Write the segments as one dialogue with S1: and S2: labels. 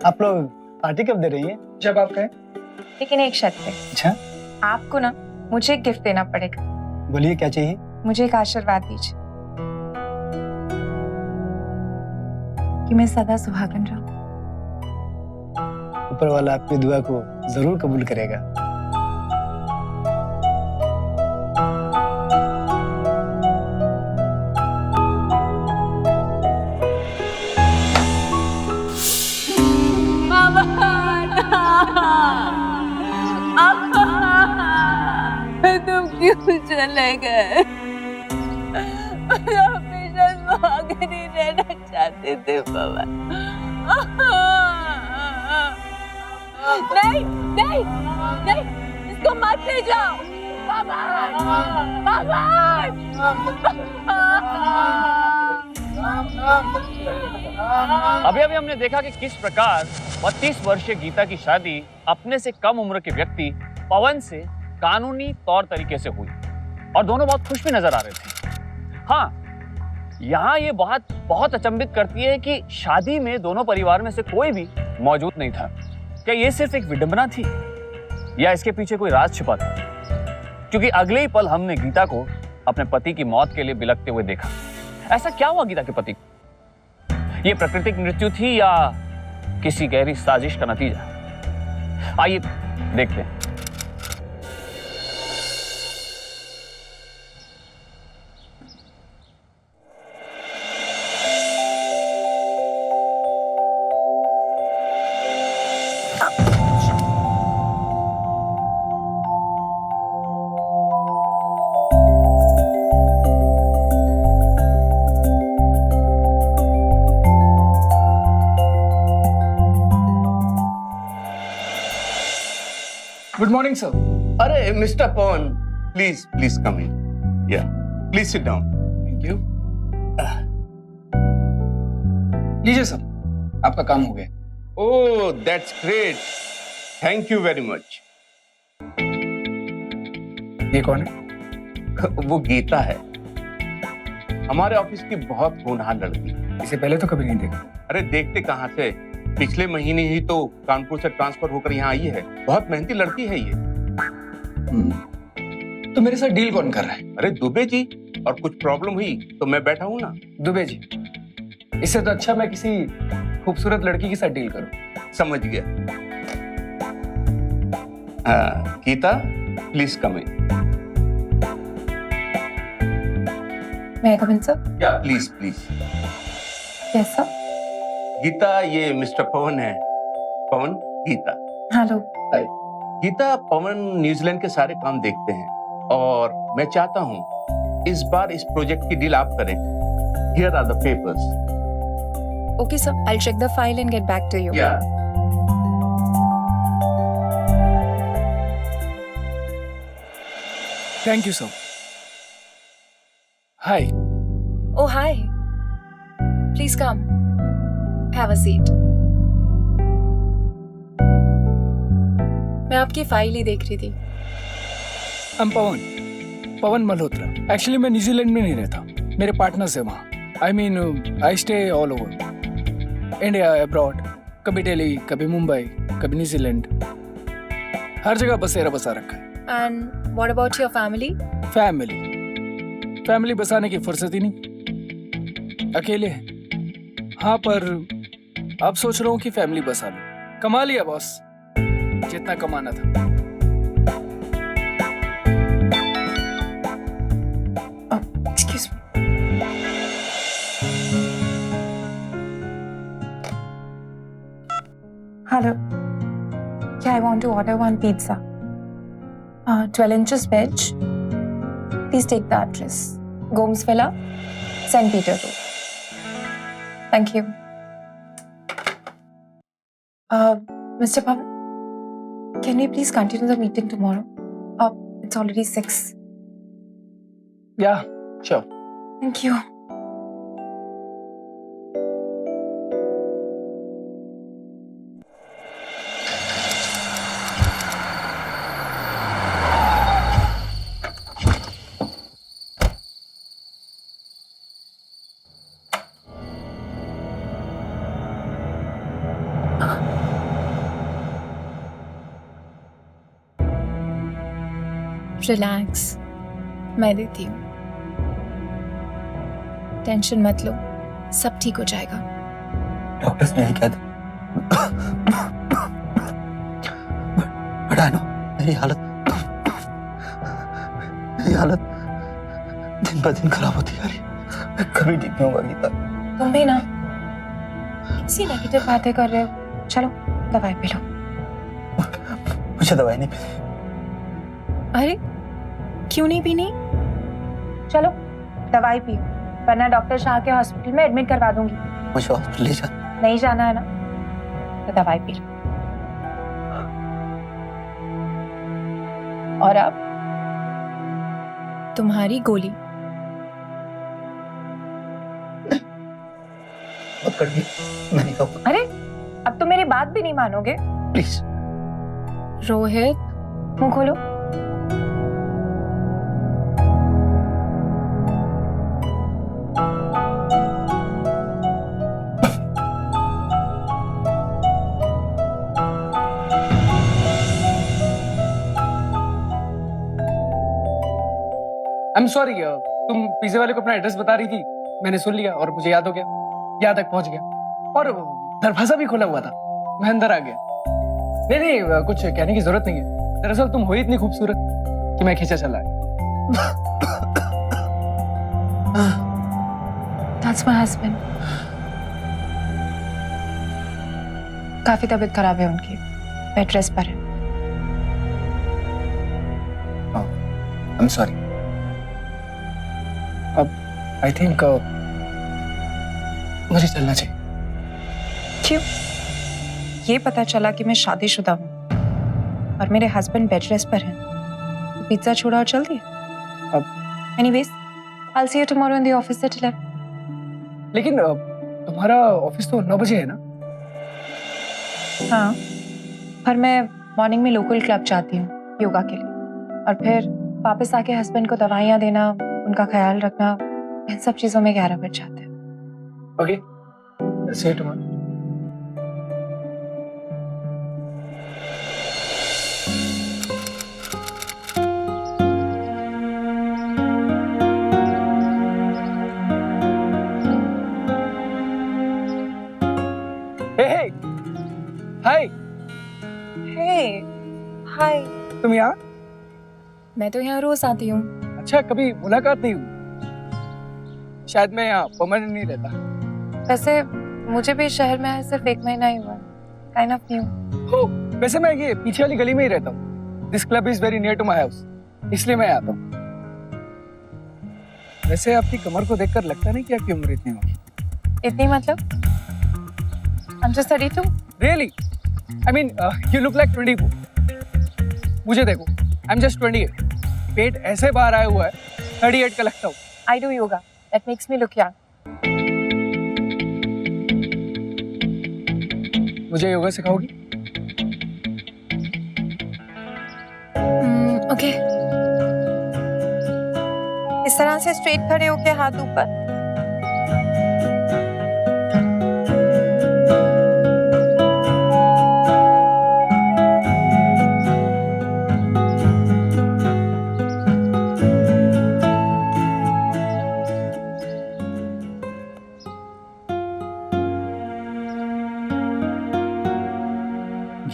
S1: आप लोग पार्टी कब दे रही हैं?
S2: जब आप कहें।
S3: लेकिन एक शर्त पे।
S1: अच्छा,
S3: आपको ना मुझे एक गिफ्ट देना पड़ेगा।
S1: बोलिए क्या चाहिए?
S3: मुझे एक आशीर्वाद दीजिए कि मैं सदा सुहागन रहूं।
S1: ऊपर वाला आपकी दुआ को जरूर कबूल करेगा।
S4: तुम क्यों चले गए? हमेशा सुहागन ही रहना चाहते थे बाबा। नहीं नहीं नहीं, इसको मत ले जाओ बाबा। बाबा
S5: अभी अभी हमने देखा कि किस प्रकार 32 वर्षीय गीता की शादी अपने से कम उम्र के व्यक्ति पवन से कानूनी तौर तरीके से हुई और दोनों बहुत खुश भी नजर आ रहे थे। हाँ, यहाँ ये बात बहुत अचंभित करती है कि शादी में दोनों परिवार में से कोई भी मौजूद नहीं था। क्या ये सिर्फ एक विडंबना थी या इसके पीछे कोई राज छिपा था? क्योंकि अगले ही पल हमने गीता को अपने पति की मौत के लिए बिलखते हुए देखा। ऐसा क्या हुआ गीता के पति को? ये प्राकृतिक मृत्यु थी या किसी गहरी साजिश का नतीजा? आइए देखते हैं।
S2: Good morning sir.
S6: अरे mister Pavan, please please come in. या please sit down.
S2: Thank you. लीजिए सर, आपका काम हो गया।
S6: Oh that's great, thank you very much.
S2: ये कौन है?
S6: वो गीता है, हमारे ऑफिस की बहुत होनहार लड़की।
S2: इसे पहले तो कभी नहीं देखा।
S6: अरे देखते कहाँ से, पिछले महीने ही तो कानपुर से ट्रांसफर होकर यहाँ आई है। बहुत मेहनती लड़की है ये।
S2: तो मेरे साथ डील कौन कर रहा है?
S6: अरे दुबे जी, और कुछ प्रॉब्लम हुई तो मैं बैठा हूँ ना।
S2: दुबे जी, इससे तो अच्छा मैं किसी खूबसूरत लड़की के साथ डील करूं।
S6: समझ गया। Geeta please come in.
S3: मैं कम इन सर?
S6: या please please.
S3: Yes sir.
S6: Geeta, ये मिस्टर पवन है। पवन, गीता।
S3: हेलो।
S6: गीता, पवन न्यूजीलैंड के सारे काम देखते हैं और मैं चाहता हूँ इस बार इस प्रोजेक्ट की डील आप करें। Here are the papers.
S3: Okay sir, I'll check the file and get back to you.
S6: या
S2: thank you sir. Hi.
S3: Oh hi. Please come. Have a seat. मैं आपकी फाइल ही देख रही थी।
S2: पवन मल्होत्रा। एक्चुअली मैं न्यूजीलैंड में नहीं रहता, मेरे पार्टनर्स है वहाँ। I mean I stay all over India, abroad. कभी दिल्ली, कभी मुंबई, कभी न्यूजीलैंड, हर जगह बसेरा बसा रखा है।
S3: And what about your family?
S2: Family बसाने की फुर्सत ही नहीं, अकेले हैं। हाँ, पर अब सोच रहा हूँ कि फैमिली बसा लूं। कमा लिया बॉस, जितना कमाना था।
S3: Excuse me. Hello. Yeah, I want to order one pizza. 12 inches veg. Please take the address. Gomes Villa, St. Peter Road. Thank you. Mr. Pavan, can we please continue the meeting tomorrow? It's already 6.
S2: Yeah, sure.
S3: Thank you. Relax, मैं देती हूँ। Tension मत लो, सब ठीक हो जाएगा।
S1: Doctors ने यही कहा था। बट आई नो मेरी हालत दिन ब दिन खराब होती जा रही है। मैं कभी ठीक नहीं होगा गीता।
S3: तुम भी ना किसी नेगेटिव बातें कर रहे हो। चलो दवाई पी लो।
S1: मुझे दवाई नहीं पीनी।
S3: अरे क्यों नहीं पीनी? चलो दवाई पियो, वरना डॉक्टर शाह के हॉस्पिटल में एडमिट करवा दूंगी।
S1: मुझे हॉस्पिटल ले जा।
S3: नहीं जाना है ना, तो दवाई पी लो। और अब तुम्हारी गोली।
S1: बहुत कड़वी, मैं नहीं खाऊंगा।
S3: अरे अब तो मेरी बात भी नहीं मानोगे।
S1: प्लीज।
S3: रोहित, मुंह खोलो।
S2: आई एम सॉरी, तुम पिज्जे वाले को अपना एड्रेस बता रही थी, मैंने सुन लिया और मुझे याद हो गया, यहाँ तक पहुंच गया। और दरवाजा भी खुला हुआ था, मैं अंदर आ गया। नहीं, कुछ कहने की जरूरत नहीं है। दरअसल तुम हो ही इतनी खूबसूरत कि मैं खींचा चला है।
S3: That's my husband. काफी तबीयत खराब है उनकी, बेड रेस्ट पर है।
S1: I am sorry.
S2: अब आई थिंक मुझे चलना चाहिए।
S3: क्यों? ये पता चला कि मैं शादीशुदा हूँ और मेरे हस्बैंड बेड रेस्ट पर हैं, तो पिज्जा छोड़ा और चल दिया।
S2: अब
S3: anyways, I'll see you tomorrow in the office at 11.
S2: लेकिन तुम्हारा ऑफिस तो 9 बजे है ना?
S3: हाँ, पर मैं मॉर्निंग में लोकल क्लब जाती हूँ योगा के लिए, और फिर वापस आके हस्बैंड को दवाइयाँ देना, उनका ख्याल रखना, इन सब चीजों में 11 बज जाते हैं।
S2: Okay, see you tomorrow. Hey, hi.
S3: Hey, हाय।
S2: तुम यहाँ?
S3: मैं तो यहाँ रोज आती हूँ।
S2: अच्छा, कभी मुलाकात नहीं हुई। शायद मैं यहाँ परमानेंट नहीं रहता।
S3: वैसे मुझे भी शहर में आए सिर्फ 1 महीना ही हुआ, काइंड ऑफ न्यू।
S2: हो, वैसे मैं ये पीछे वाली गली में ही रहता हूँ। This club is very near to my house, इसलिए मैं आता हूँ। वैसे आपकी कमर को देखकर लगता नहीं कि आपकी उम्र इतनी होगी।
S3: इतनी मतलब? I'm just 32.
S2: Really? I mean, you look like 24. मुझे देखो, I'm just 28. पेट ऐसे बाहर आया हुआ है, 38 का लगता हूँ।
S3: I do yoga. That makes me look young.
S2: मुझे योगा सिखाओगी?
S3: Okay. इस तरह से स्ट्रेट खड़े होके हाथ ऊपर।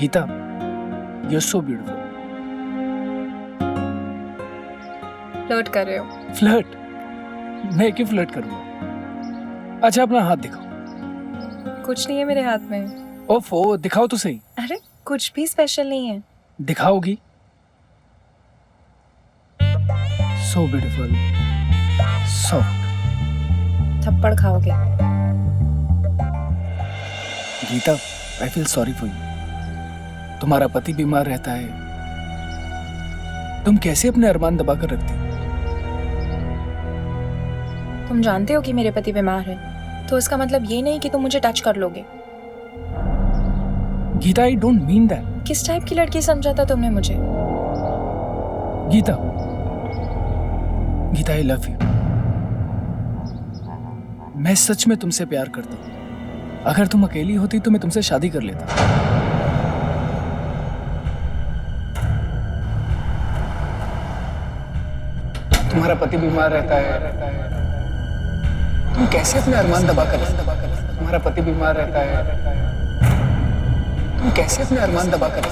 S2: Gita, you're so beautiful.
S3: Flirt कर रहे हो?
S2: फ्लर्ट? मैं क्यों फ्लर्ट करूंगा? अच्छा, अपना हाथ दिखाओ।
S3: कुछ नहीं है मेरे हाथ में।
S2: ओफो, दिखाओ तो सही।
S3: अरे कुछ भी स्पेशल नहीं है।
S2: दिखाओगी? So beautiful, soft.
S3: थप्पड़ खाओगे?
S2: Gita, I feel sorry for you. तुम्हारा पति बीमार रहता है, तुम कैसे अपने अरमान दबा कर रखती हो?
S3: तुम जानते हो कि मेरे पति बीमार है, तो इसका मतलब ये नहीं कि तुम मुझे टच कर लोगे।
S2: Geeta, I don't mean that.
S3: किस टाइप की लड़की समझा था तुमने मुझे?
S2: Gita, Gita, I love you. मैं सच में तुमसे प्यार करता हूँ। अगर तुम अकेली होती तो मैं तुमसे शादी कर लेता। तुम्हारा पति बीमार रहता है, तुम कैसे अपने अरमान दबा कर तुम्हारा पति बीमार रहता है, तुम कैसे अपने अरमान दबा कर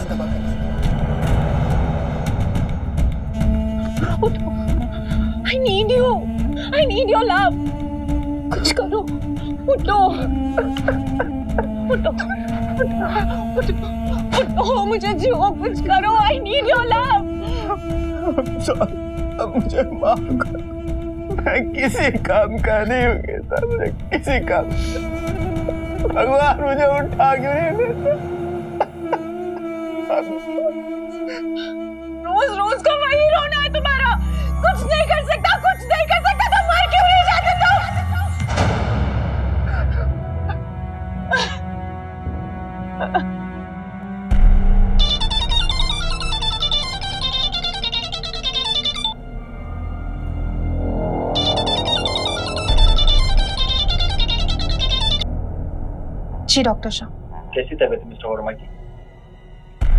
S4: I need you. I need your love. कुछ करो. उठो. उठो. उठो. मुझे जियो. कुछ करो. I need your love.
S1: अब मुझे माफ कर। मैं किसी काम का नहीं हूँ गीता, मैं किसी काम भगवान मुझे उठा क्यों नहीं देता?
S4: रोज रोज का वही रोना है तुम्हारा. कुछ नहीं कर सकता. कुछ नहीं कर सकता. तुम मर क्यों नहीं जाते तुम?
S3: जी डॉक्टर शाह.
S7: कैसी तबीयत मिस्टर वर्मा की?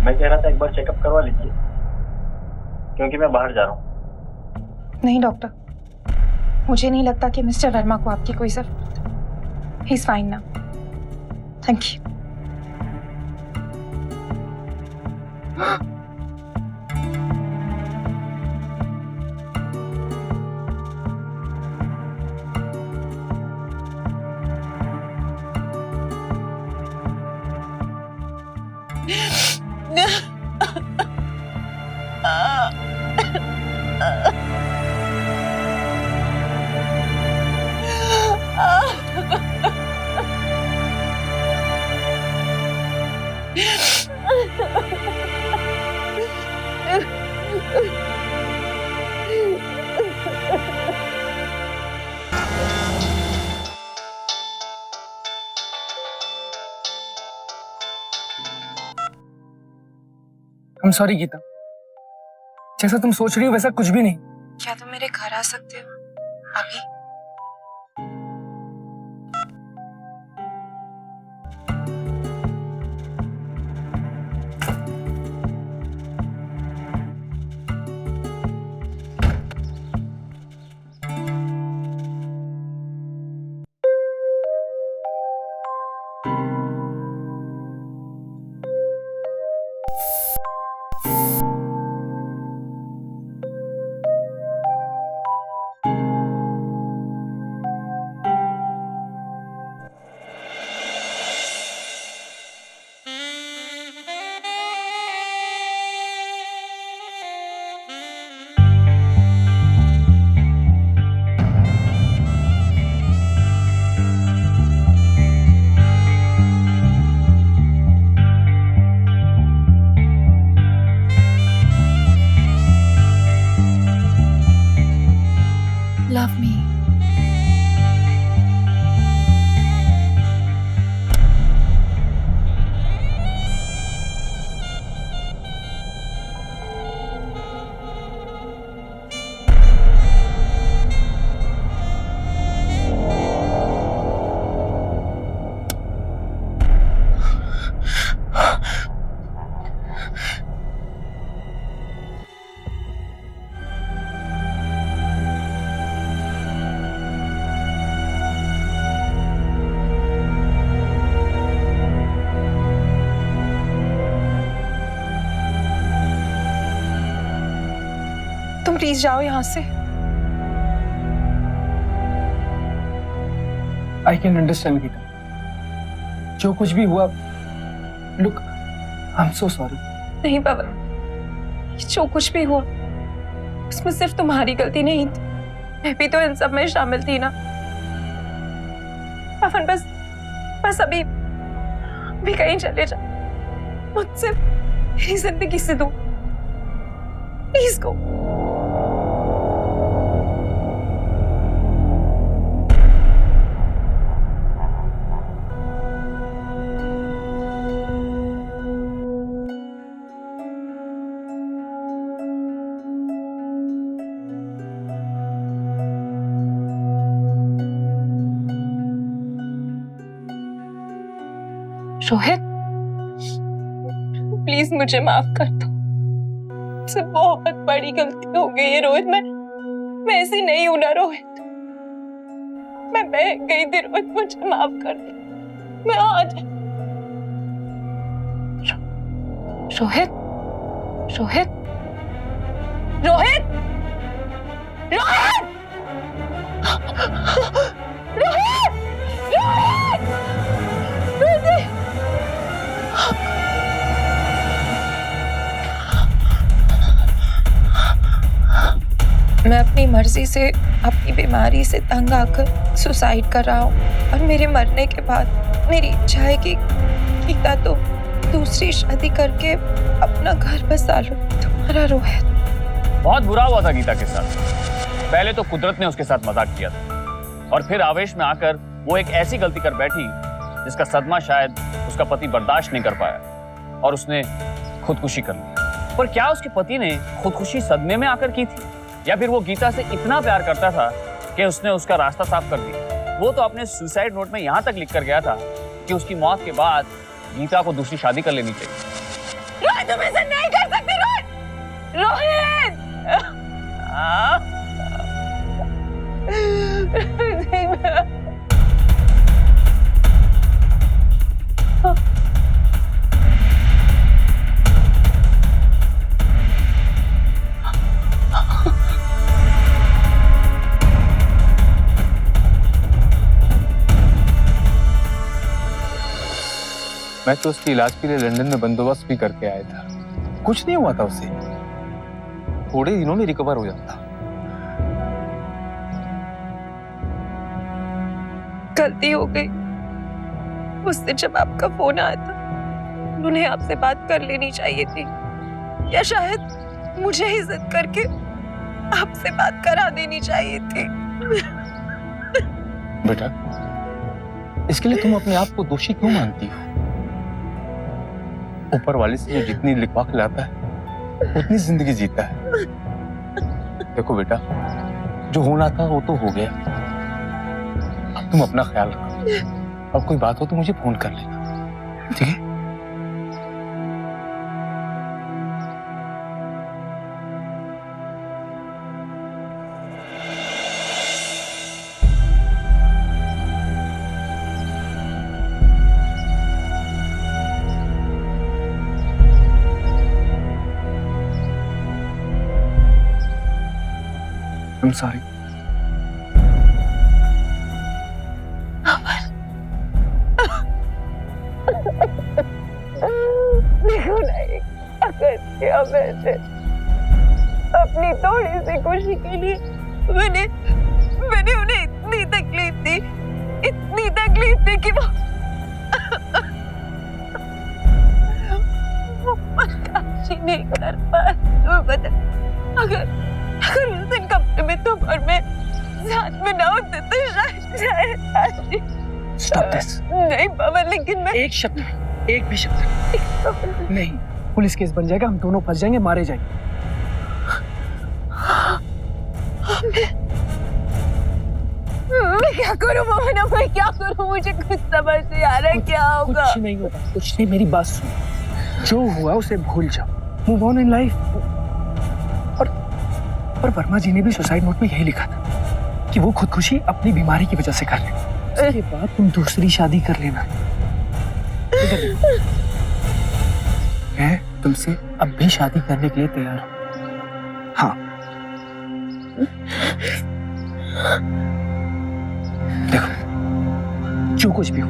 S7: मैं कह रहा था एक बार चेकअप करवा लीजिए, क्योंकि मैं बाहर जा रहा हूँ.
S3: नहीं डॉक्टर, मुझे नहीं लगता कि मिस्टर वर्मा को आपकी कोई जरूरत है. He is fine now. Thank you.
S2: I'm sorry Geeta, जैसा तुम सोच रही हो वैसा कुछ भी नहीं.
S3: क्या तुम मेरे घर आ सकते हो अभी? Love me. तुम प्लीज जाओ यहाँ से.
S2: I can understand गीता, जो कुछ भी हुआ. Look, I'm so sorry.
S3: नहीं पवन, जो कुछ भी हुआ उसमें सिर्फ तुम्हारी गलती नहीं थी. मैं भी तो इन सब में शामिल थी ना. पवन बस अभी कहीं चले जा. मुझसे मेरी जिंदगी से दूर. Please go. रोहित, प्लीज मुझे माफ कर दो. मुझसे बहुत बड़ी गलती हो गई है रोहित.
S4: मैं ऐसी नहीं हूं ना रोहित। मैं बह गई थी रोहित, मुझे माफ कर दे। मैं आज रोहित रोहित रोहित रोहित रोहित रोहित
S3: मैं अपनी मर्जी से अपनी बीमारी से तंग आकर सुसाइड कर रहा हूँ और मेरे मरने के बाद मेरी इच्छा है कि गीता तो दूसरी शादी करके अपना घर बसा लो। तुम्हारा रोहित।
S5: बहुत बुरा हुआ था गीता के साथ। पहले तो कुदरत ने उसके साथ मजाक किया था और फिर आवेश में आकर वो एक ऐसी गलती कर बैठी जिसका सदमा शायद उसका पति बर्दाश्त नहीं कर पाया और उसने खुदकुशी कर ली। पर क्या उसके पति ने खुदकुशी सदमे में आकर की थी या फिर वो गीता से इतना प्यार करता था कि उसने उसका रास्ता साफ कर दिया? वो तो अपने सुसाइड नोट में यहाँ तक लिख कर गया था कि उसकी मौत के बाद गीता को दूसरी शादी कर लेनी चाहिए।
S4: रोहित, तुम ऐसा नहीं कर सकते रोहित। रोहित
S8: मैं तो उसके इलाज के लिए लंदन में बंदोबस्त भी करके आया था। कुछ नहीं हुआ था उसे, थोड़े दिनों में रिकवर हो जाता।
S3: गलती हो गई। उस दिन जब आपका फोन आया था, उन्हें आपसे बात कर लेनी चाहिए थी, या शायद मुझे ही जिद करके आपसे बात करा देनी चाहिए थी।
S8: बेटा, इसके लिए तुम अपने आप को दोषी क्यों मानती हो? ऊपर वाले से जो जितनी लिखवा के लाता है उतनी जिंदगी जीता है। देखो बेटा, जो होना था वो तो हो गया। अब तुम अपना ख्याल रखो और कोई बात हो तो मुझे फोन कर लेना, ठीक है?
S2: I'm sorry.
S4: देखो नहीं, अगर क्या मैंने अपनी थोड़ी सी खुशी के लिए मैंने उन्हें इतनी तकलीफ दी कि वो बर्दाश्त ही नहीं कर पाए। तुम्हें पता, अगर उस दिन कमरे में तुम और मैं साथ में ना होते तो शायद आज
S2: Stop this.
S4: नहीं पापा, लेकिन मैं
S2: एक शब्द, एक भी शब्द नहीं। पुलिस केस बन जाएगा, हम दोनों फंस जाएंगे, मारे जाएंगे।
S4: मैं क्या करूं मोहना, मैं क्या करूं? मुझे कुछ समझ नहीं आ रहा है क्या होगा।
S2: कुछ नहीं होगा, कुछ नहीं। मेरी बात सुनो, जो हुआ उसे भूल जाओ, मूव ऑन इन लाइफ। और वर्मा जी ने भी सुसाइड नोट में यही लिखा था कि वो खुदकुशी अपनी बीमारी की वजह से कर ले। उसके बाद तुम दूसरी शादी कर लेना। मैं तुमसे अब भी शादी करने के लिए तैयार हूं। हाँ, देखो, जो कुछ भी हो,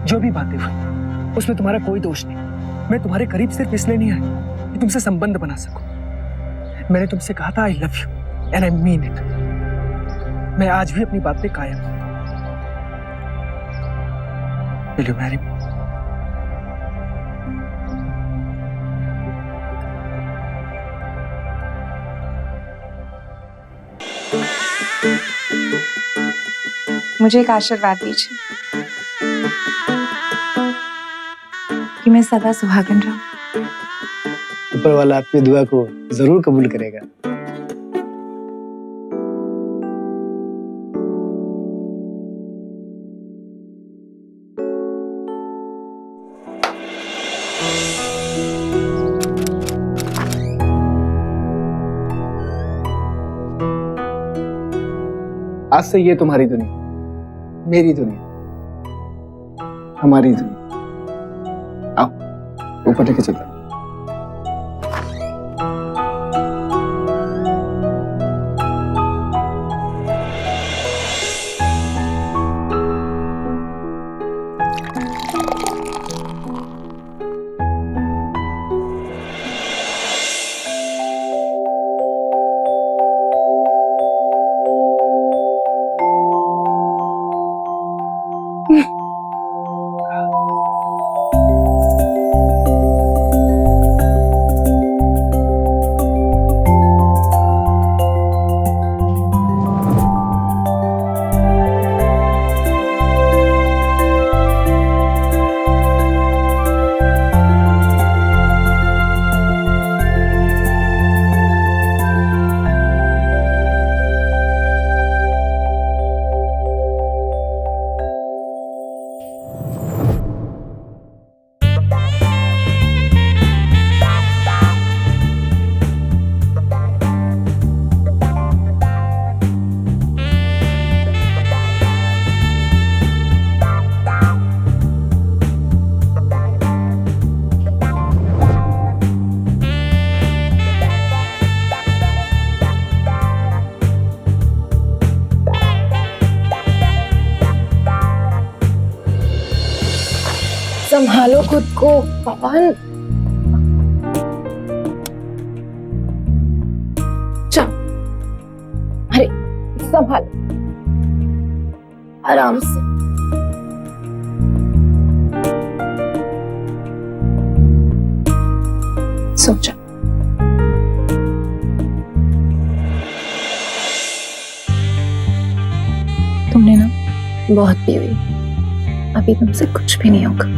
S2: जो भी बातें हुई, उसमें तुम्हारा कोई दोष नहीं। मैं तुम्हारे करीब सिर्फ इसलिए नहीं आया कि तुमसे संबंध बना सकूं। मैंने तुमसे कहा था I love you and I mean it. मैं आज भी अपनी बात पे कायम हूं। विल यू मैरी मी?
S3: मुझे एक आशीर्वाद दीजिए कि मैं सदा सुहागन रहूं।
S1: ऊपर वाला आपकी दुआ को जरूर कबूल करेगा।
S2: आज से ये तुम्हारी दुनिया, मेरी दुनिया, हमारी दुनिया। आओ ऊपर लेके चलते हैं।
S3: संभालो खुद को पवन। चल, अरे संभालो, आराम से। सो जा। तुमने ना बहुत पी हुई, अभी तुमसे कुछ भी नहीं होगा।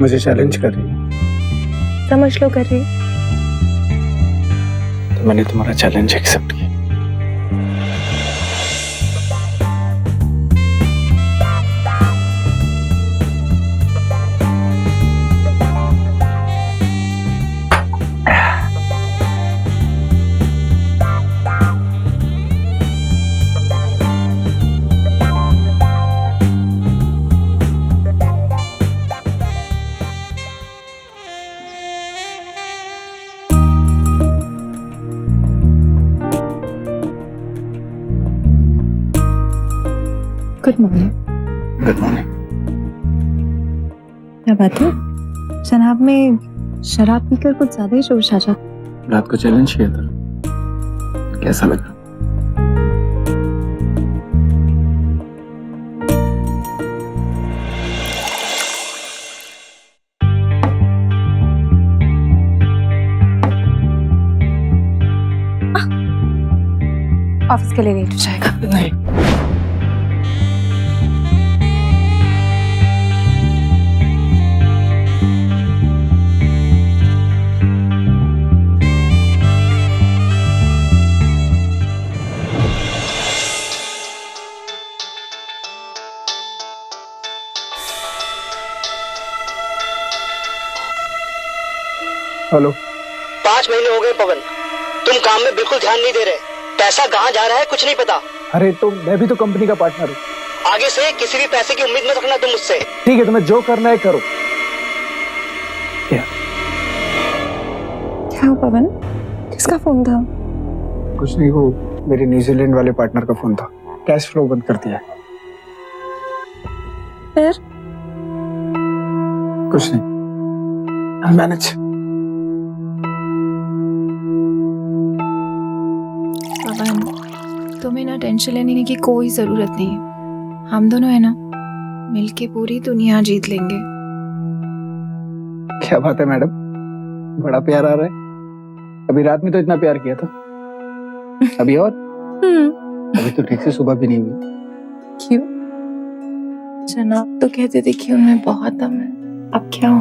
S2: मुझे चैलेंज कर रही है?
S3: समझ लो कर रही।
S2: तो मैंने तुम्हारा चैलेंज एक्सेप्ट किया।
S3: Good morning.
S2: Good morning.
S3: क्या बात है, जनाब में शराब पीकर कुछ ज्यादा ही जोश आ जाता।
S2: रात को चैलेंज किया था, कैसा लगा?
S3: ऑफिस के लिए लेट हो जाएगा।
S2: नहीं, हेलो।
S9: 5 महीने हो गए पवन, तुम काम में बिल्कुल ध्यान नहीं दे रहे। पैसा कहाँ जा रहा है कुछ नहीं पता।
S2: अरे तो मैं भी तो कंपनी का पार्टनर हूँ।
S9: आगे से किसी भी पैसे की उम्मीद मत रखना तुम मुझसे।
S2: ठीक है, तुम्हें जो करना है करो।
S3: क्या हो पवन, किसका फोन था?
S2: कुछ नहीं, वो मेरे न्यूजीलैंड वाले पार्टनर का फोन था। कैश फ्लो बंद कर दिया है।
S3: फिर
S2: कुछ नहीं, I'll manage।
S3: पवन, तुम्हें ना टेंशन लेने की कोई जरूरत नहीं है। हम दोनों है ना, मिलके पूरी दुनिया जीत लेंगे।
S2: क्या बात है मैडम, बड़ा प्यार आ रहा है। अभी रात में तो इतना प्यार किया था, अभी और? अभी तो ठीक से सुबह भी नहीं हुई।
S3: क्यों? जनाब तो कहते थे कि उनमें बहुत दम है, अब क्या हो?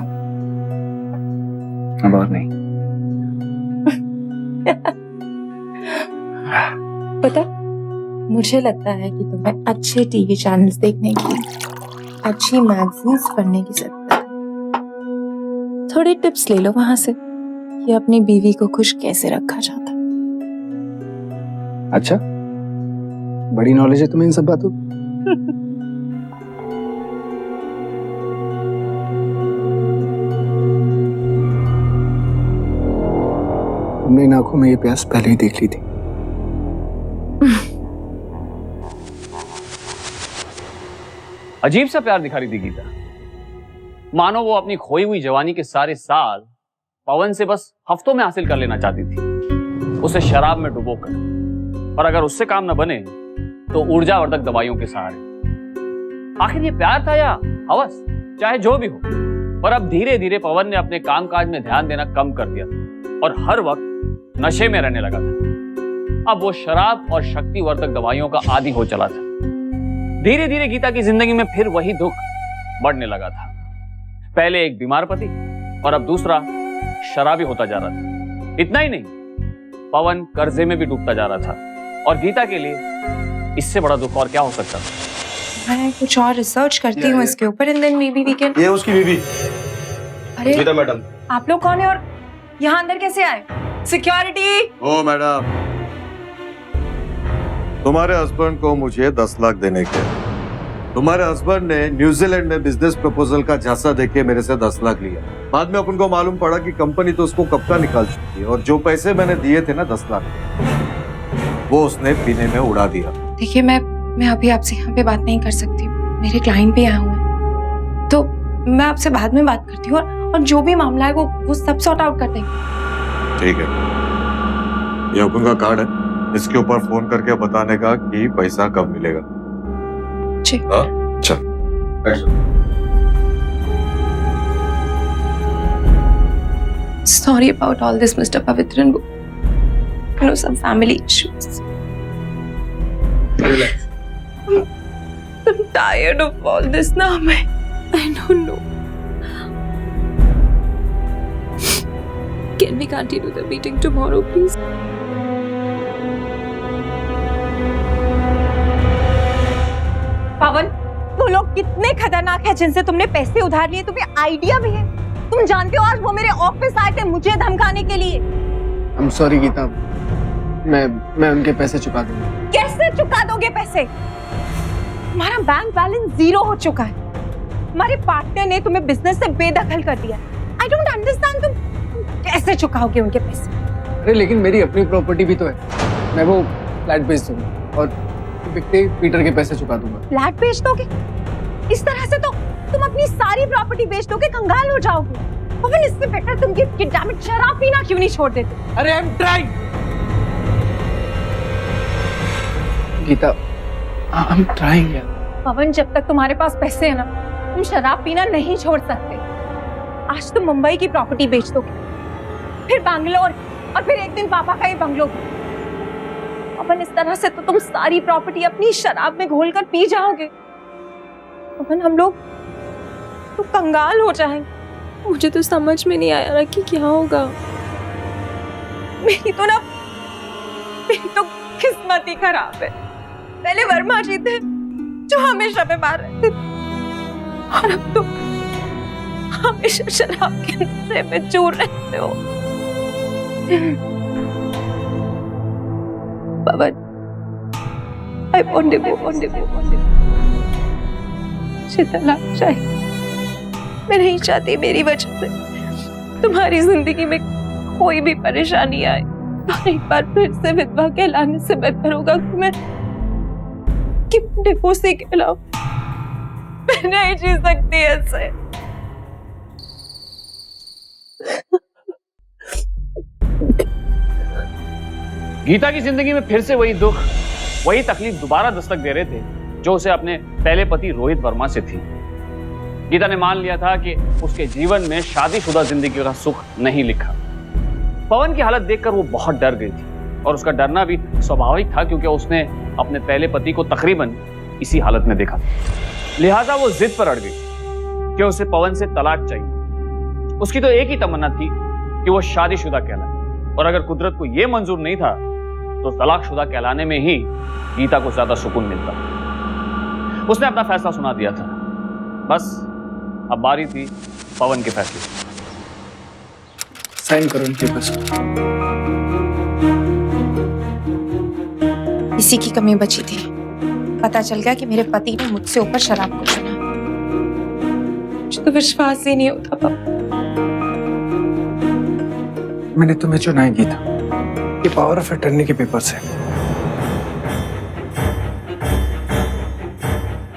S2: अब और नहीं।
S3: पता, मुझे लगता है कि तुम्हें अच्छे टीवी चैनल्स देखने की, अच्छी मैगजीन्स पढ़ने की जरूरत है। थोड़ी टिप्स ले लो वहां से कि अपनी बीवी को खुश कैसे रखा जाता है।
S2: अच्छा, बड़ी नॉलेज है तुम्हें इन सब बातों की। तुमने इन आंखों में ये प्यास पहले ही देख ली थी।
S5: अजीब सा प्यार दिखा रही थी गीता, मानो वो अपनी खोई हुई जवानी के सारे साल पवन से बस हफ्तों में हासिल कर लेना चाहती थी, उसे शराब में डुबोकर। और अगर उससे काम न बने तो ऊर्जावर्धक दवाइयों के सहारे। आखिर ये प्यार था या हवस, चाहे जो भी हो, पर अब धीरे धीरे पवन ने अपने कामकाज में ध्यान देना कम कर दिया और हर वक्त नशे में रहने लगा था। अब वो शराब और शक्तिवर्धक दवाइयों का आदी हो चला था। धीरे धीरे गीता की जिंदगी में फिर वही दुख बढ़ने लगा था। पहले एक बीमार पति और अब दूसरा शराबी होता जा रहा था। इतना ही नहीं, पवन कर्जे में भी डूबता जा रहा था और गीता के लिए इससे बड़ा दुख और क्या हो सकता था।
S3: मैं कुछ और रिसर्च करती हूँ इसके ऊपर and then maybe we can.
S1: ये उसकी बीवी
S3: अरे
S1: गीता मैडम।
S3: आप लोग कौन है और यहाँ अंदर कैसे आए? सिक्योरिटी।
S10: ओ मैडम, तुम्हारे हस्बैंड को मुझे 10 लाख देने के। तुम्हारे हस्बैंड ने न्यूजीलैंड में बिजनेस प्रपोजल का झांसा देके मेरे से 10 लाख लिया। बाद में अपन को मालूम पड़ा कि कंपनी तो उसको कब का निकाल चुकी है और जो पैसे मैंने दिए थे ना 10 लाख, वो उसने पीने में उड़ा दिया।
S3: देखिए मैं अभी आपसे यहाँ पे बात नहीं कर सकती, मेरे क्लाइंट भी आए हुए हैं, तो मैं आपसे बाद में बात करती हूँ और जो भी मामला है वो सब सॉर्ट आउट कर देंगे।
S10: ठीक है, ये अपन का कार्ड है, इसके ऊपर फोन करके बताने का कि पैसा कब मिलेगा।
S3: जी।
S10: हाँ, चल।
S3: Sorry about all this, Mr. Pavitran. You know, some family issues.
S1: Relax.
S3: I'm tired of all this now. I don't know. Can we continue the meeting tomorrow, please?
S4: पवन, वो लोग कितने खतरनाक हैं जिनसे तुमने पैसे उधार लिए, तुम्हें आइडिया भी है? तुम जानते हो आज वो मेरे ऑफिस आए थे मुझे धमकाने के लिए।
S2: I'm sorry गीता, मैं उनके पैसे चुका दूंगा।
S4: कैसे चुका दोगे पैसे? तुम्हारा बैंक बैलेंस 0 हो चुका है। हमारे पार्टनर ने तुम्हें बिजनेस से बेदखल कर दिया। आई डोंट अंडरस्टैंड, तुम कैसे चुकाओगे उनके पैसे?
S2: अरे लेकिन मेरी अपनी प्रॉपर्टी भी तो है, मैं वो फ्लैट बेच दूंगा और बिकते पीटर के पैसे चुका दूंगा।
S4: फ्लैट बेच दोगे? इस तरह से तो तुम अपनी सारी प्रॉपर्टी बेच दोगे, कंगाल हो जाओगे। पवन, इससे बेटर तुम ये डैम इट शराब पीना क्यों नहीं छोड़ देते?
S2: अरे I am trying Geeta, I am trying यार।
S4: पवन, जब तक तुम्हारे पास पैसे है ना, तुम शराब पीना नहीं छोड़ सकते। आज तुम मुंबई की प्रॉपर्टी बेच दोगे, फिर बैंगलोर और फिर एक दिन पापा का ये बंगलो। पवन, इस तरह से तो तुम सारी प्रॉपर्टी अपनी शराब में घोलकर पी जाओगे। पवन, हम लोग तो कंगाल हो जाएंगे।
S3: मुझे तो समझ में नहीं आया कि क्या होगा।
S4: मेरी तो किस्मत ही खराब है। पहले वर्मा जी थे जो हमेशा बीमार रहते थे और अब तो हमेशा शराब के नशे में चूर रहते हो। पवन, I want to go. मुझे तलाक चाहिए। मैं नहीं चाहती मेरी वजह से तुम्हारी जिंदगी में कोई भी परेशानी आए। और एक बार फिर से विधवा कहलाने से बेहतर होगा कि डिवोर्सी कहलाओ। मैं नहीं जी सकती ऐसे।
S5: गीता की जिंदगी में फिर से वही दुख, वही तकलीफ दोबारा दस्तक दे रहे थे जो उसे अपने पहले पति रोहित वर्मा से थी। गीता ने मान लिया था कि उसके जीवन में शादीशुदा जिंदगी का सुख नहीं लिखा। पवन की हालत देखकर वो बहुत डर गई थी और उसका डरना भी स्वाभाविक था क्योंकि उसने अपने पहले पति को तकरीबन इसी हालत में देखा। लिहाजा वो जिद पर अड़ गई कि उसे पवन से तलाक चाहिए। उसकी तो एक ही तमन्ना थी कि वो शादीशुदा कहलाए और अगर कुदरत को यह मंजूर नहीं था तो तलाकशुदा कहलाने में ही गीता को ज्यादा सुकून मिलता। उसने अपना फैसला सुना दिया था, बस अब बारी थी पवन के फैसले।
S2: साइन करो इनके पास।
S3: इसी की कमी बची थी। पता चल गया कि मेरे पति ने मुझसे ऊपर शराब को चुना। मुझे तो विश्वास ही नहीं होता पापा।
S2: मैंने तुम्हें चुना है गीता, ये पावर ऑफ अटर्नी के पेपर से।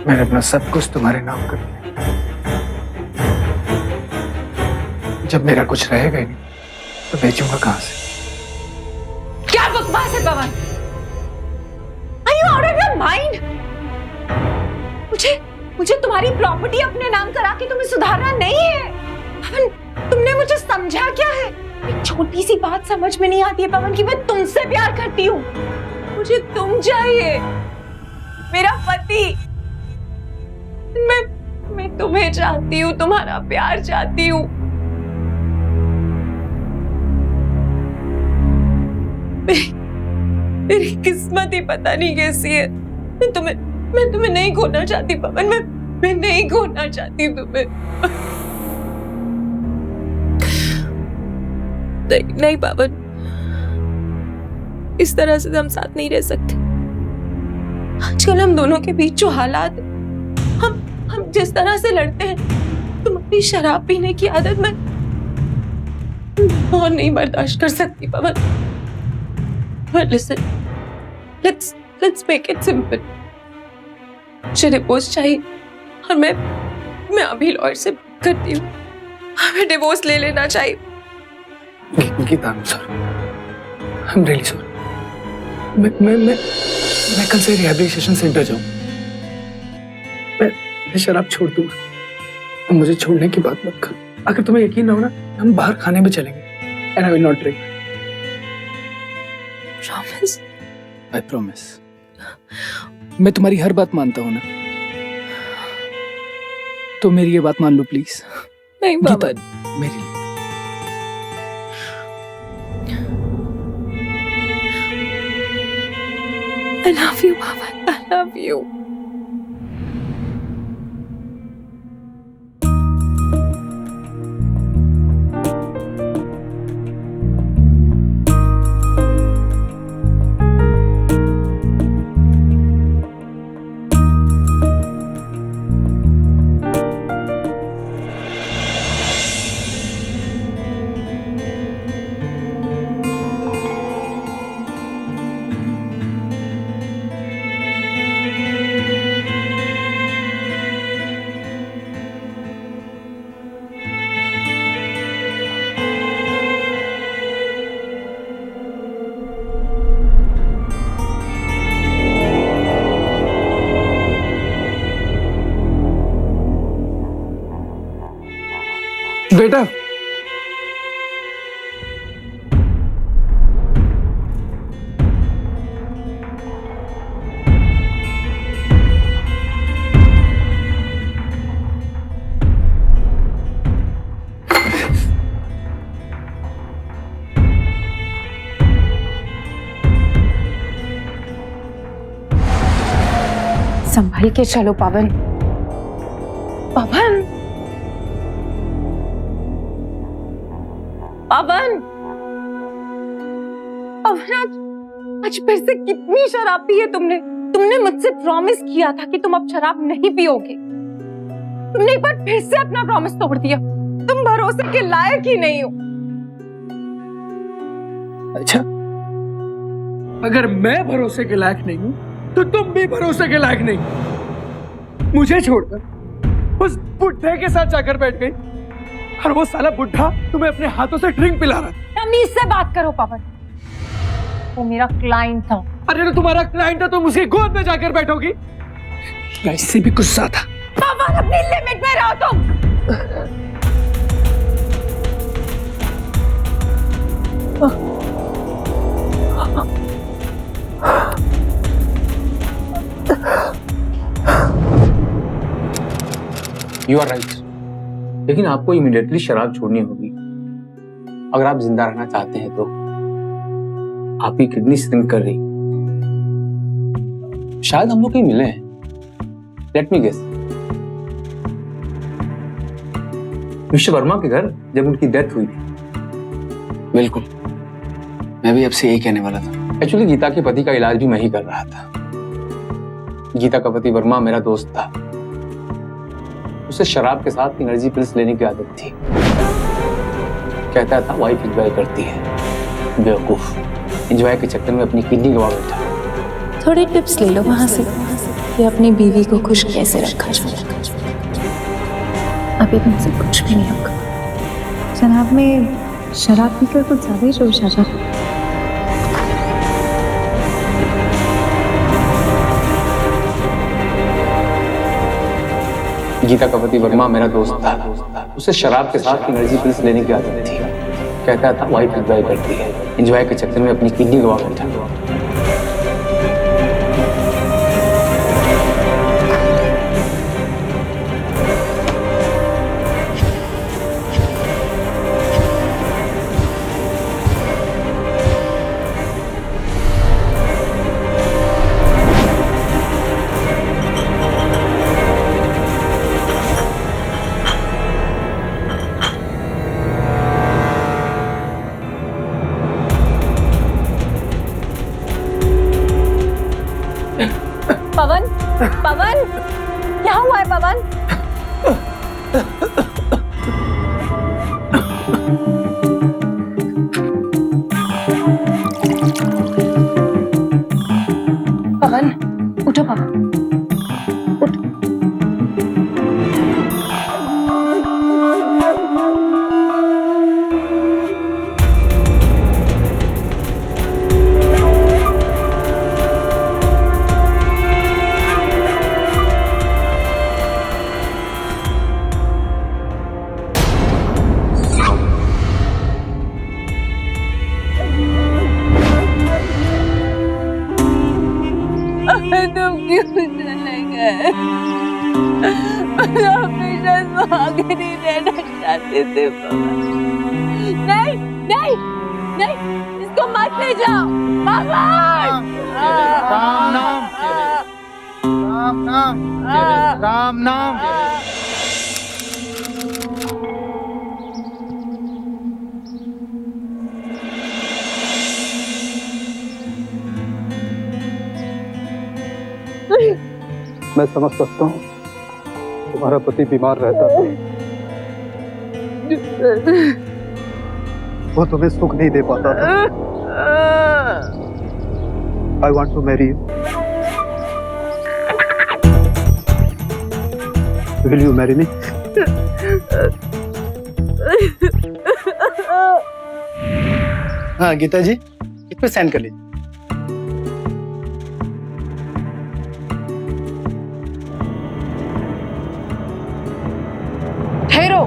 S2: मैंने अपना सब कुछ तुम्हारे नाम कर दिया। जब मेरा कुछ रहेगा ही नहीं तो बेचूंगा कहां से?
S4: क्या बकवास है पवन? Are you out of your mind? मुझे तुम्हारी प्रॉपर्टी अपने नाम करा के तुम्हें सुधारना नहीं है। पवन, तुमने मुझे समझा क्या है? एक छोटी सी बात समझ में नहीं आती है पवन कि मैं तुमसे प्यार करती हूँ। मुझे तुम चाहिए, मेरा पति। मैं तुम्हें चाहती हूँ, तुम्हारा प्यार चाहती हूँ। मेरी किस्मत ही पता नहीं कैसी है। मैं तुम्हें नहीं खोना चाहती पवन। मैं नहीं खोना चाहती तुम्हें। नहीं पवन, इस तरह से हम साथ नहीं रह सकते। आजकल हम दोनों के बीच जो हालात, हम जिस तरह से लड़ते हैं, तुम्हारी शराब पीने की आदत मैं और नहीं बर्दाश्त कर सकती पवन। But listen, let's make it simple. मुझे डिवोर्स चाहिए और मैं अभी लॉयर से बात करती हूँ। हमें डिवोर्स ले लेना चाहिए।
S2: Gita, I'm sorry. I'm really sorry. मैं कल से रिहैबिलिटेशन सेंटर जाऊँ। मैं शराब छोड़ दूंगा। और मुझे छोड़ने की बात मत कर। अगर तुम्हें यकीन ना हो ना, हम बाहर खाने में चलेंगे। And I will not drink.
S4: Promise?
S2: I promise. मैं तुम्हारी हर बात मानता हूँ ना, तो मेरी ये बात मान लो प्लीज।
S4: नहीं पवन,
S2: मेरे लिए।
S4: I love you Pawan, I love you.
S2: बेटा,
S3: संभल के चलो पवन।
S4: पवन, पवन, पवन, आज फिर से कितनी शराब पी है तुमने? तुमने मुझसे प्रॉमिस किया था कि तुम अब शराब नहीं पियोगे। तुमने एक बार फिर से अपना प्रॉमिस तोड़ दिया। तुम भरोसे के लायक ही नहीं हो।
S2: अच्छा, अगर मैं भरोसे के लायक नहीं हूं तो तुम भी भरोसे के लायक नहीं। मुझे छोड़कर उस बुढ़े के साथ जाकर बैठ गई और वो साला बुढ़ा तुम्हें अपने हाथों से ड्रिंक पिला रहा था।
S4: तमीज से बात करो पवन, वो मेरा क्लाइंट था।
S2: अरे तो तुम्हारा क्लाइंट है, तुम उसकी गोद में जाकर बैठोगी? इससे भी गुस्सा था।
S4: पवन, अपनी लिमिट में रहो तुम।
S8: You are right. लेकिन आपको इमीडिएटली शराब छोड़नी होगी अगर आप जिंदा रहना चाहते हैं। तो आपकी किडनी श्रिंक कर रही, शायद हम लोग कहीं मिले हैं। Let me guess, mister Verma के घर जब उनकी डेथ हुई थी।
S2: बिल्कुल, मैं भी आपसे यही कहने वाला था।
S8: एक्चुअली गीता के पति का इलाज भी मैं ही कर रहा था। गीता का पति वर्मा मेरा दोस्त था। उसे शराब के साथ एनर्जी पिल्स लेने की आदत थी। कहता था वाइफ एंजॉय करती है। बेवकूफ, एंजॉय के चक्कर में अपनी किडनी गवा बैठा।
S3: थोड़े टिप्स ले लो वहां से कि अपनी बीवी को खुश कैसे रखा जाए। अभी तुमसे कुछ भी नहीं होगा।
S11: जनाब में शराब पीकर कुछ ज्यादा ही जोश आ जाता।
S8: गीता का पति वर्मा मेरा दोस्त था। उसे शराब के साथ एनर्जी पिल्स लेने की आदत थी। कहता था वाइफ एंजॉय करती है। एंजॉय के चक्कर में अपनी किडनी गवा बैठा।
S4: पवन, पवन, क्या हुआ है पवन?
S3: पवन, उठो पवन, उठो।
S4: तुम क्यों चले गए? हमेशा सुहागन ही रहना चाहते थे पवन। नहीं नहीं नहीं, इसको मत ले जाओ पवन।
S1: राम नाम, राम नाम, राम नाम।
S12: मैं समझ सकता हूँ तुम्हारा पति बीमार रहता था, वो तुम्हें सुख नहीं दे पाता था। I want to marry you. Will you marry me? हाँ गीता जी, इस पे साइन कर लीजिए।
S3: ठहरो।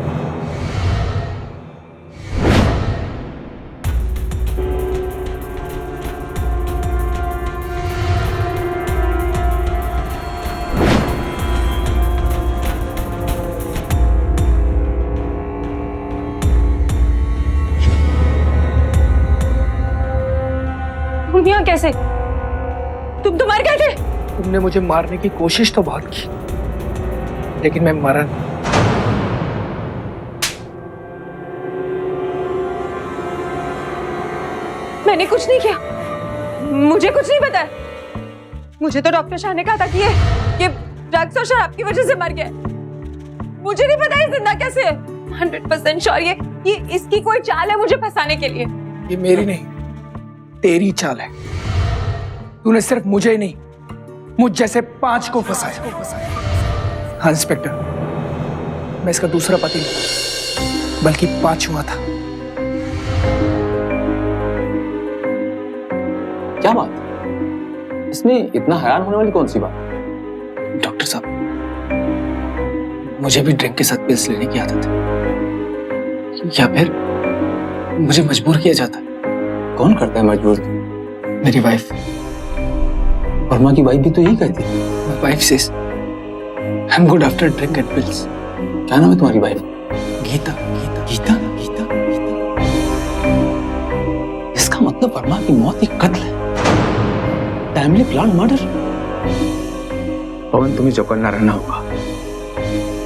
S3: तुम यहाँ कैसे? तुम तो मर गए थे।
S2: तुमने मुझे मारने की कोशिश तो बहुत की, लेकिन मैं मरा नहीं।
S4: मैंने कुछ नहीं किया, मुझे कुछ नहीं पता है। मुझे तो डॉक्टर शाह ने कहा था कि ये ड्रग्स और शराब की वजह से मर गया। मुझे नहीं पता ये जिंदा कैसे है। 100% श्योर ये इसकी कोई चाल है मुझे फंसाने के लिए।
S2: ये मेरी नहीं, तेरी चाल है। तूने सिर्फ मुझे ही नहीं, मुझ जैसे 5 को फंसाया। हाँ इंस्पेक्टर, मैं इसका दूसरा पति नहीं, बल्कि 5वां था।
S8: क्या बात? इसमें इतना हैरान होने वाली कौन सी बात?
S2: डॉक्टर साहब, मुझे भी ड्रिंक के साथ पिल्स लेने की आदत है, या फिर मुझे मजबूर किया जाता है।
S8: कौन करता है मजबूर?
S2: मेरी वाइफ।
S8: वर्मा की वाइफ भी तो यही कहती है।
S2: My wife says I'm good after drink and pills.
S8: क्या नाम है तुम्हारी वाइफ?
S2: गीता।
S8: गीता? गीता? इसका मतलब वर्मा की मौत एक कत्ल है, टाइमली प्लान मर्डर। पवन, तुम्हें चौकन्ना रहना होगा।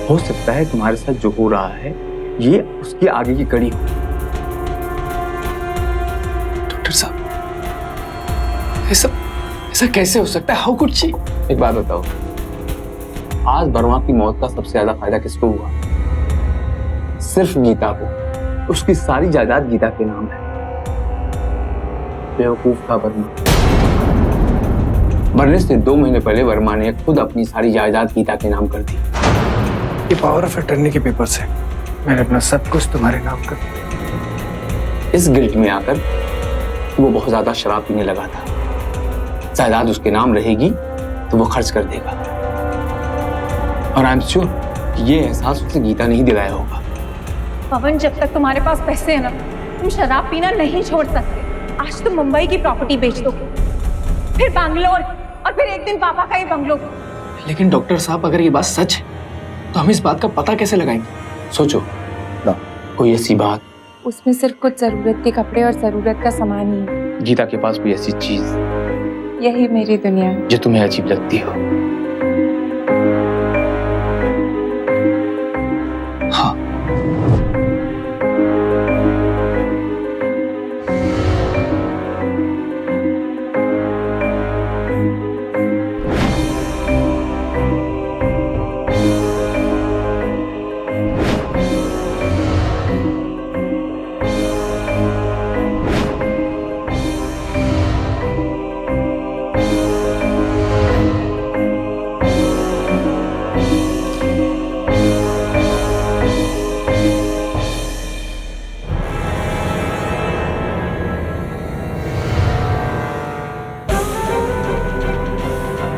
S8: हो सकता है तुम्हारे साथ जो हो रहा है ये उसकी आगे की कड़ी हो।
S2: डॉक्टर साहब, ये सब ऐसा कैसे हो सकता है? How could she?
S8: एक बात बताओ, आज वर्मा की मौत का सबसे ज्यादा फायदा किसको हुआ? सिर्फ गीता को। उसकी सारी जायदाद गीता के नाम है। बेवकूफ था वर्मा। मरने से 2 महीने पहले वर्मा ने खुद अपनी सारी जायदाद गीता के नाम कर दी।
S2: ये पावर ऑफ अटर्नी के पेपर से मैंने अपना सब कुछ तुम्हारे नाम कर दिया।
S8: इस गिल्ट में आकर वो बहुत ज्यादा शराब पीने लगा था। जायदाद उसके नाम रहेगी तो वो खर्च कर देगा, और आई एम श्योर कि ये एहसास उसे गीता नहीं दिलाया होगा।
S3: पवन, जब तक तुम्हारे पास पैसे हैं ना, तुम शराब पीना नहीं छोड़ सकते। आज तुम मुंबई की प्रॉपर्टी बेच दो, फिर बैंगलोर, और फिर एक दिन पापा का ही बंगलो।
S2: लेकिन डॉक्टर साहब, अगर ये बात सच है तो हम इस बात का पता कैसे लगाएंगे?
S8: सोचो ना, कोई ऐसी बात।
S3: उसमें सिर्फ कुछ जरूरत के कपड़े और जरूरत का सामान ही है।
S8: गीता के पास कोई ऐसी चीज
S3: यही मेरी दुनिया है।
S8: जो तुम्हें अजीब लगती हो।
S2: हाँ,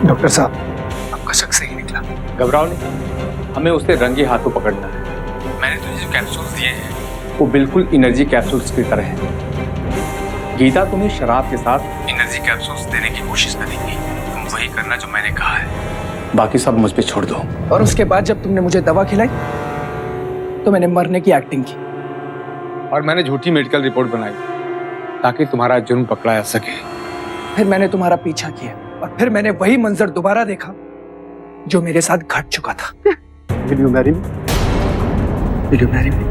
S2: डॉक्टर साहब, आपका शक सही निकला।
S8: घबराओ नहीं, हमें उसे रंगे हाथों पकड़ना है। मैंने तुझे जो कैप्सूल्स दिए हैं वो बिल्कुल एनर्जी कैप्सूल्स की तरह हैं। गीता तुम्हें शराब के साथ एनर्जी कैप्सूल्स देने की कोशिश करेंगी। तुम वही करना जो मैंने कहा है, बाकी सब मुझ पे छोड़ दो।
S2: और उसके बाद जब तुमने मुझे दवा खिलाई तो मैंने मरने की एक्टिंग की,
S8: और मैंने झूठी मेडिकल रिपोर्ट बनाई ताकि तुम्हारा जुर्म पकड़ा जा सके।
S2: फिर मैंने तुम्हारा पीछा किया, और फिर मैंने वही मंजर दोबारा देखा जो मेरे साथ घट चुका था।
S12: Will you marry me?
S2: Will you marry me?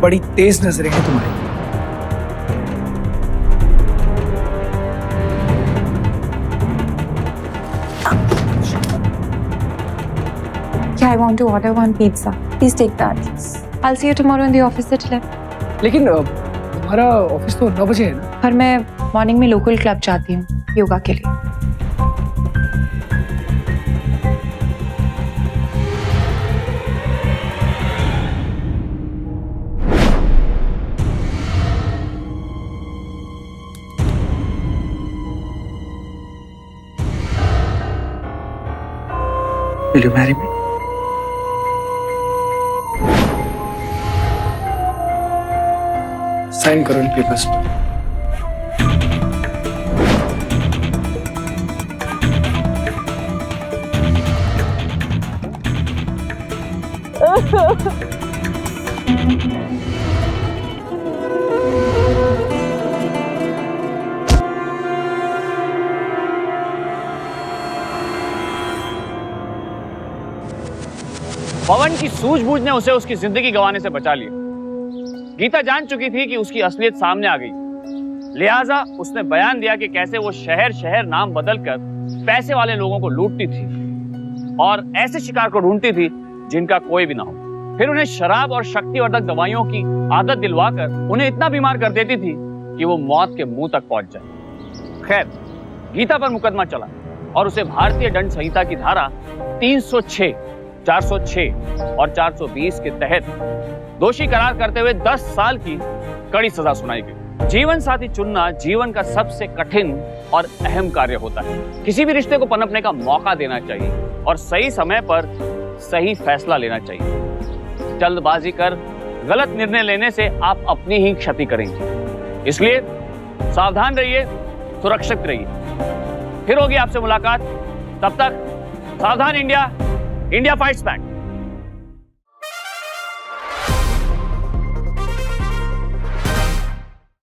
S2: बड़ी तेज नजरें हैं तुम्हारी।
S3: Yeah, I want to order one pizza. Please take the address. I'll see you tomorrow in the office at 11.
S2: लेकिन तुम्हारा ऑफिस तो 9 बजे है ना?
S3: पर मैं मॉर्निंग में लोकल क्लब जाती हूँ योगा के लिए।
S2: Will you marry me? Sign करो इन पेपर्स पर।
S5: पवन की सूझबूझ ने उसे उसकी जिंदगी गंवाने से बचा लिया। गीता जान चुकी थी कि उसकी असलियत सामने आ गई, लिहाजा उसने बयान दिया कि कैसे वो शहर शहर नाम बदलकर पैसे वाले लोगों को लूटती थी और ऐसे शिकार को ढूंढती थी जिनका कोई भी ना हो। फिर उन्हें शराब और शक्तिवर्धक दवाइयों की आदत दिलवाकर उन्हें इतना बीमार कर देती थी कि वो मौत के मुंह तक पहुंच जाए। खैर, गीता पर मुकदमा चला और उसे भारतीय दंड संहिता की धारा 306, 406 और 420 के तहत दोषी करार करते हुए 10 साल की कड़ी सजा सुनाई गई। जीवन साथी चुनना जीवन का सबसे कठिन और अहम कार्य होता है। किसी भी रिश्ते को पनपने का मौका देना चाहिए और सही समय पर सही फैसला लेना चाहिए। जल्दबाजी कर गलत निर्णय लेने से आप अपनी ही क्षति करेंगे। इसलिए सावधान रहिए, सुरक्षित रहिए। फिर होगी आपसे मुलाकात, तब तक सावधान इंडिया, इंडिया फाइट्स बैक।